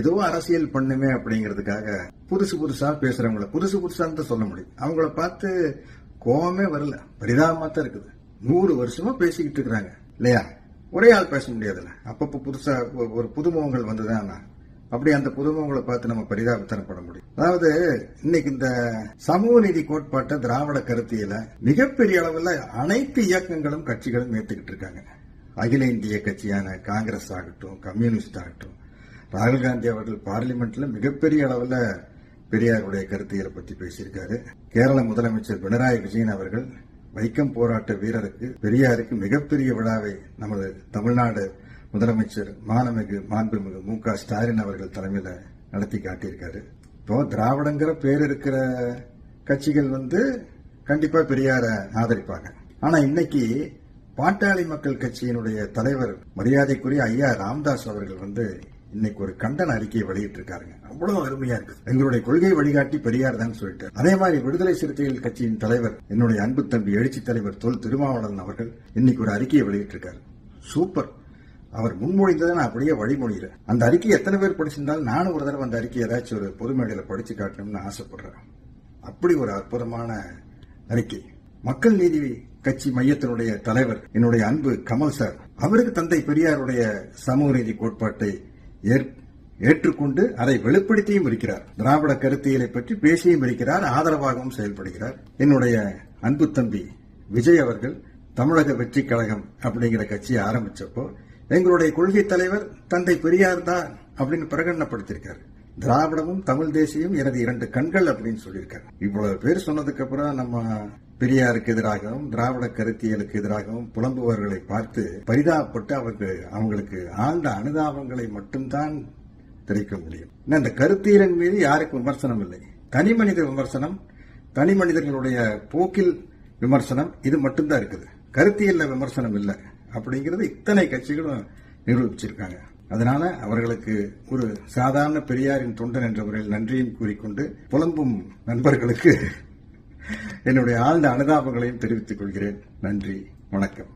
ஏதோ அரசியல் பண்ணுமே அப்படிங்கிறதுக்காக புதுசு புதுசா பேசுறவங்கள புதுசு புதுசான்னு தான் சொல்ல முடியும். அவங்கள பார்த்து கோவமே வரல, பரிதாபமா தான் இருக்குது. 100 வருஷமா பேசிக்கிட்டு இருக்கிறாங்க இல்லையா? ஒரே ஆள் பேச முடியாதுல்ல. அப்பப்போ புதுசா ஒரு புதுமுகங்கள் வந்துதான் அப்படி அந்த புதுமுகங்களை பார்த்து நம்ம பரிதாபத்தனப்பட முடியும். அதாவது இன்னைக்கு இந்த சமூக நீதி கோட்பாட்டை திராவிட கருத்தியல மிகப்பெரிய அளவில் அனைத்து இயக்கங்களும் கட்சிகளும் ஏத்துக்கிட்டு இருக்காங்க. அகில இந்திய கட்சியான காங்கிரஸ் ஆகட்டும், கம்யூனிஸ்ட் ஆகட்டும், ராகுல் காந்தி அவர்கள் பார்லிமெண்ட்ல மிகப்பெரிய அளவில் பெரியாருடைய கருத்தியலை பத்தி பேசியிருக்காரு. கேரள முதலமைச்சர் பினராயி விஜயன் அவர்கள் வைக்கம் போராட்ட வீரருக்கு பெரியாருக்கு மிகப்பெரிய விழாவை நமது தமிழ்நாடு முதலமைச்சர் மாண்புமிகு மு.க. ஸ்டாலின் அவர்கள் தலைமையில நடத்தி காட்டியிருக்காரு. இப்போ திராவிடங்கிற பேர் இருக்கிற கட்சிகள் கண்டிப்பா பெரியார ஆதரிப்பாங்க. ஆனா இன்னைக்கு பாட்டாளி மக்கள் கட்சியினுடைய தலைவர் மரியாதைக்குரிய ஐயா ராமதாஸ் அவர்கள் இன்னைக்கு ஒரு கண்டன அறிக்கையை வெளியிட்டிருக்காருங்க. அவ்வளவு அருமையா இருக்கு. எங்களுடைய கொள்கை வழிகாட்டி பெரியார் தான் சொல்லிட்டு, அதே மாதிரி விடுதலை சிறுத்தைகள் கட்சியின் தலைவர் என்னுடைய அன்பு தம்பி எழுச்சி தலைவர் தொல் திருமாவளவன் அவர்கள் இன்னைக்கு ஒரு அறிக்கையை வெளியிட்டிருக்காரு. சூப்பர். அவர் முன்மொழிந்ததை நான் அப்படியே வழிமொழிகிறேன். அந்த அறிக்கையை எத்தனை பேர் படிச்சிருந்தாலும் நானும் ஒரு தடவை அந்த அறிக்கையை ஏதாச்சும் ஒரு பொது மேடையில படிச்சு காட்டணும்னு ஆசைப்படுறேன். அப்படி ஒரு அற்புதமான அறிக்கை. மக்கள் நீதி கட்சி மையத்தினுடைய தலைவர் என்னுடைய அன்பு கமல் சார், அவருக்கு தந்தை பெரியாருடைய சமூக நீதி கோட்பாட்டை ஏற்றுக்கொண்டு அதை வெளிப்படுத்தியும் இருக்கிறார். திராவிட கருத்தியலை பற்றி பேசியும் இருக்கிறார், ஆதரவாகவும் செயல்படுகிறார். என்னுடைய அன்பு தம்பி விஜய் அவர்கள் தமிழக வெற்றி கழகம் அப்படிங்கிற கட்சியை ஆரம்பிச்சப்போ எங்களுடைய கொள்கை தலைவர் தந்தை பெரியார் தான் அப்படின்னு பிரகடனப்படுத்தியிருக்காரு. திராவிடமும் தமிழ் தேசியம் எனது 2 கண்கள் அப்படின்னு சொல்லியிருக்காரு. இவ்வளவு பேர் சொன்னதுக்கு அப்புறம் நம்ம பெரியாருக்கு எதிராகவும் திராவிட கருத்தியலுக்கு எதிராகவும் புலம்புவர்களை பார்த்து பரிதாபப்பட்டு அவங்களுக்கு ஆழ்ந்த அனுதாபங்களை மட்டும்தான் தெரிவிக்க முடியும். இந்த கருத்தியலின் மீது யாருக்கு விமர்சனம் இல்லை. தனி மனித விமர்சனம், தனி மனிதர்களுடைய போக்கில் விமர்சனம், இது மட்டும்தான் இருக்குது. கருத்தியல்ல விமர்சனம் இல்லை அப்படிங்கிறது இத்தனை கட்சிகளும் நிரூபிச்சிருக்காங்க. அதனால அவர்களுக்கு ஒரு சாதாரண பெரியாரின் தொண்டன் என்ற முறையில் நன்றியும் கூறிக்கொண்டு புலம்பும் நண்பர்களுக்கு என்னுடைய ஆழ்ந்த அனுதாபங்களையும் தெரிவித்துக் கொள்கிறேன். நன்றி, வணக்கம்.